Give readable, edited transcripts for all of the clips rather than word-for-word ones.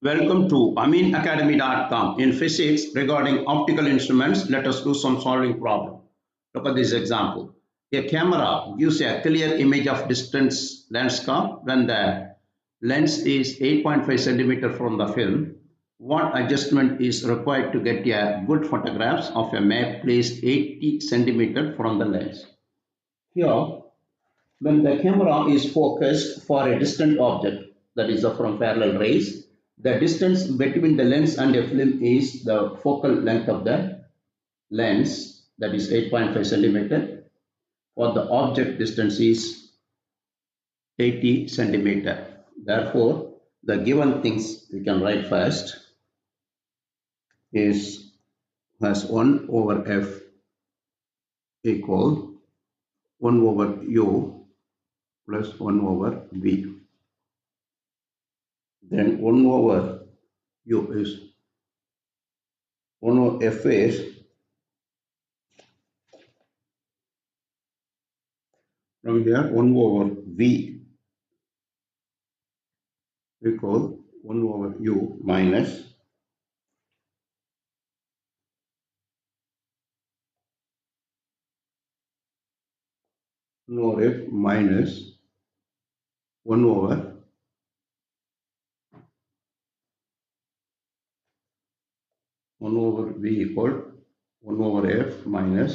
Welcome to aminacademy.com. In physics, regarding optical instruments, let us do some solving problem. Look at this example. A camera gives a clear image of distance landscape when the lens is 8.5 centimeter from the film. What adjustment is required to get a good photographs of a map placed 80 centimeter from the lens? Here, when the camera is focused for a distant object, that is from parallel rays, the distance between the lens and a film is the focal length of the lens, that is 8.5 centimeter. For the object distance is 80 centimeter. Therefore, the given things we can write first is as 1 over f equal 1 over u plus 1 over v. Then 1 over u is 1 over f is from here 1 over v equal 1 over u minus 1 over f minus 1 over v equal 1 over f minus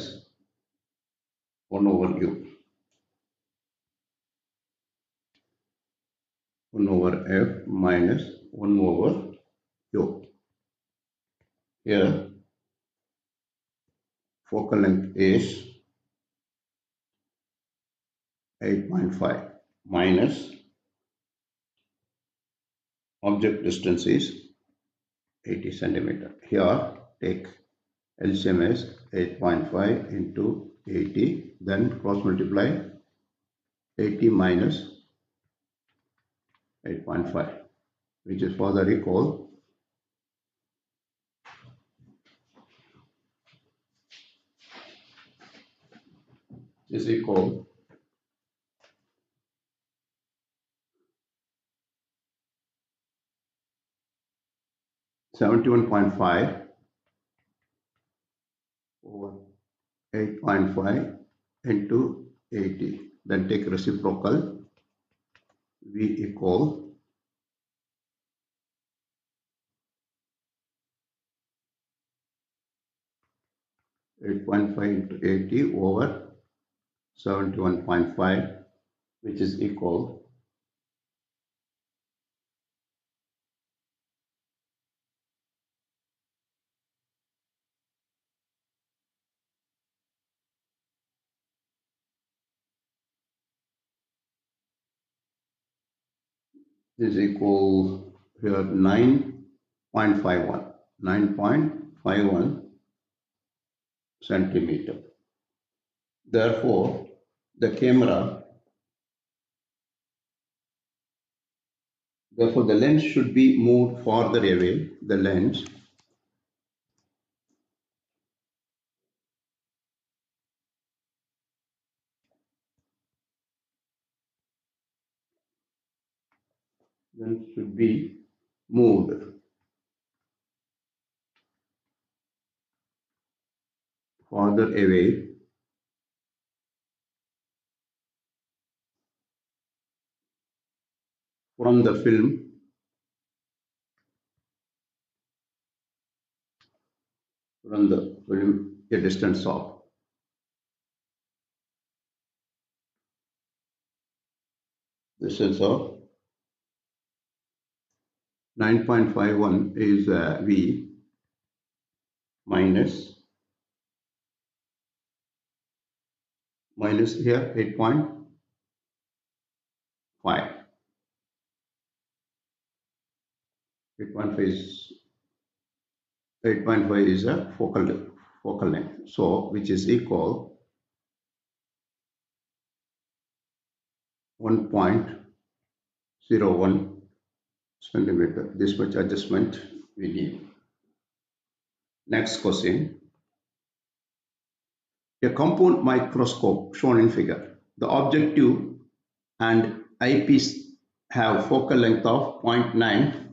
1 over u. 1 over f minus 1 over u. Here focal length is 8.5 minus object distance is 80 centimeter. Here take LCM as 8.5 into 80, then cross multiply 80 minus 8.5, which is further equal is equal 71.5 over 8.5 into 80. Then take reciprocal, V equal 8.5 into 80 over 71.5, which is equal 9.51 centimeter. Therefore, the lens should be moved farther away. The lens should be moved farther away from the film a distance of 9.51 is V minus here 8.5. 8.5 is a focal length, so which is equal 1.01 centimeter. This much adjustment we need. Next question. A compound microscope shown in figure. The objective and eyepiece have focal length of 0.9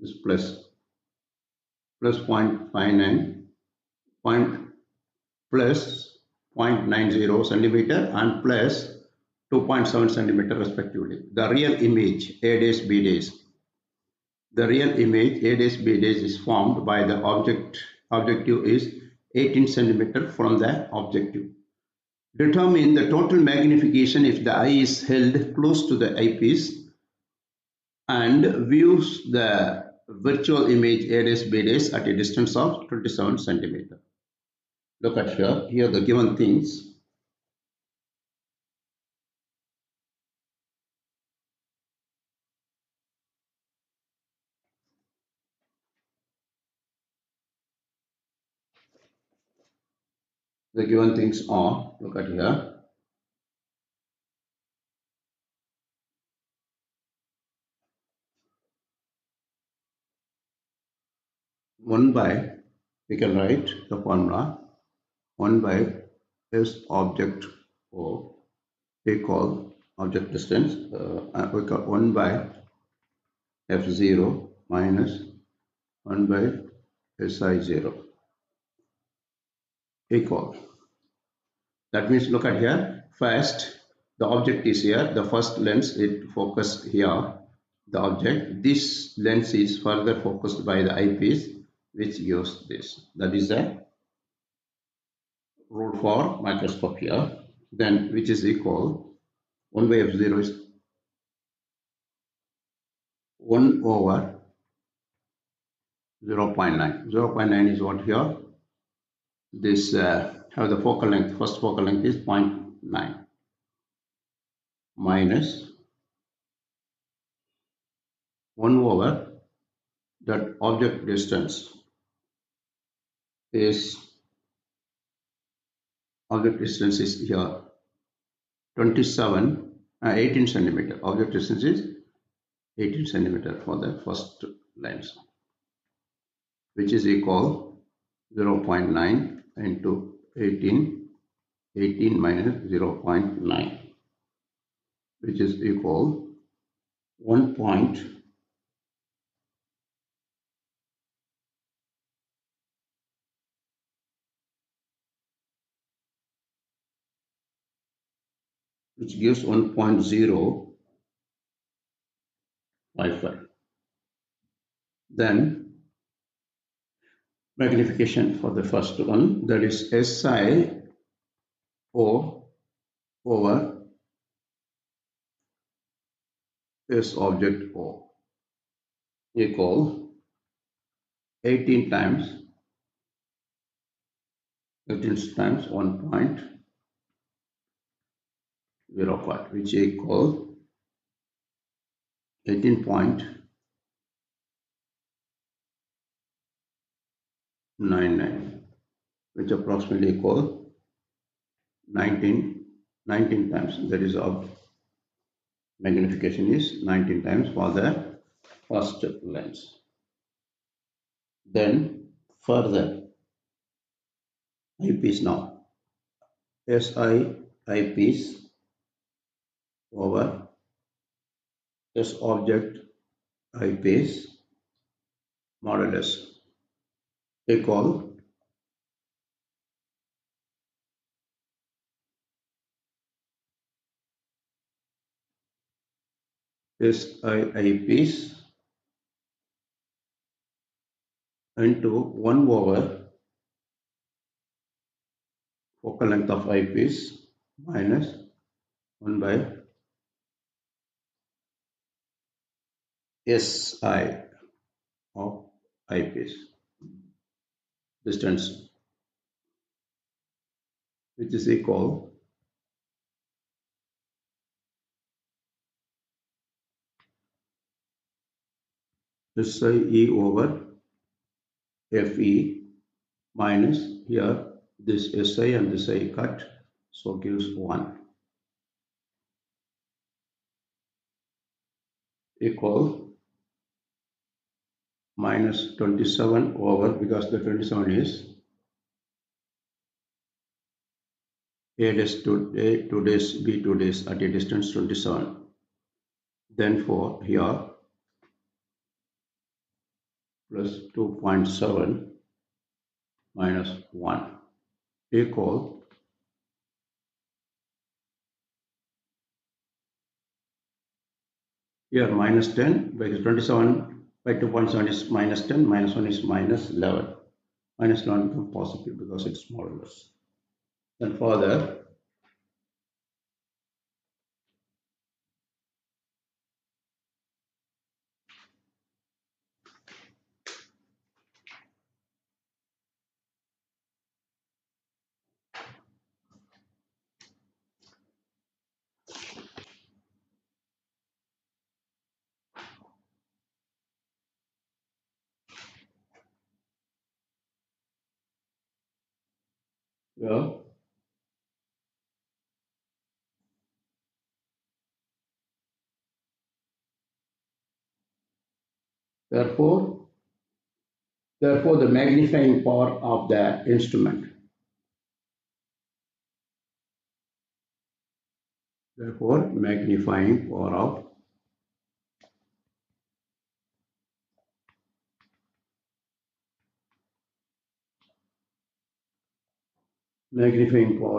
is plus 0.59 point plus 0.90 centimeter and plus 2.7 centimeter respectively. The real image A dash B dash. The real image A dash B dash is formed by the objective is 18 centimeter from the objective. Determine the total magnification if the eye is held close to the eyepiece and views the virtual image A dash B dash at a distance of 27 centimeter. Look at here. Here the given things. The given things are, look at here. One by, we can write the formula 1 by S object O, we call object distance, we call 1 by F0 minus 1 by SI0 equal. That means look at here. First, the object is here. The first lens it focused here. The object. This lens is further focused by the eyepiece, which gives this. That is the rule for microscope here. Then which is equal 1 by F0 is 1 over 0.9. 0.9 is what here? This have the focal length. First focal length is 0.9 minus 1 over that object distance is here 18 centimeter. Object distance is 18 centimeter for the first lens, which is equal 0.9 into 18 minus 0.9, which is equal 1 point which gives 1.055. Then magnification for the first one, that is SI O over S object O equal 18 times 1.05, which equal 18.99, which approximately equal 19 times. That is of magnification is 19 times for the first lens. Then further eyepiece now. SI eyepiece over S object eyepiece modulus equal SI eyepiece into 1 over focal length of eyepiece minus 1 by SI of eyepiece distance, which is equal SIE over FE minus here this SI and this I cut, so gives 1 equal minus 27 over, because the 27 is A dash 2 dash B 2 dash at a distance 27. Then for here plus 2.7 minus 1 equal here minus 10 because 27 by 2.7 is minus 10, minus 1 is minus 11. Minus 11 becomes positive because it's modulus. Then further, well, therefore, the magnifying power of the instrument. Therefore, magnifying power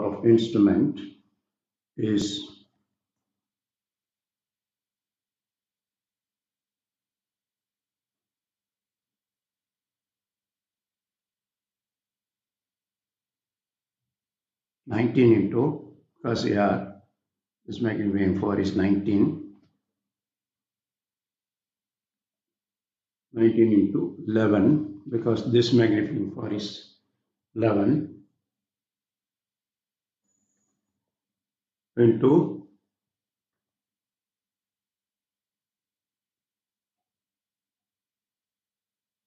of instrument is 19 into, because here this magnifying power is 19 into 11 because this magnifying power is 11 into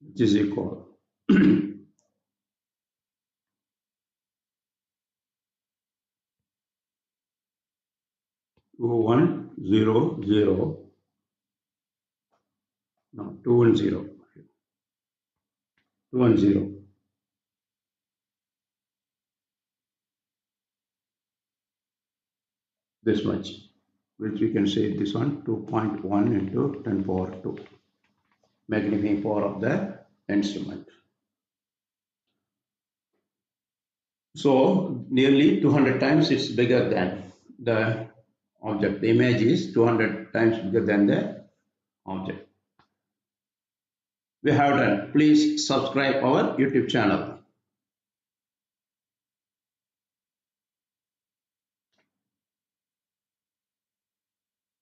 which is equal 2100 no 210 210 this much, which we can say this one 2.1 into 10 power 2 magnifying power of the instrument. So nearly 200 times it's bigger than the object. The image is 200 times bigger than the object. We have done. Please subscribe our YouTube channel.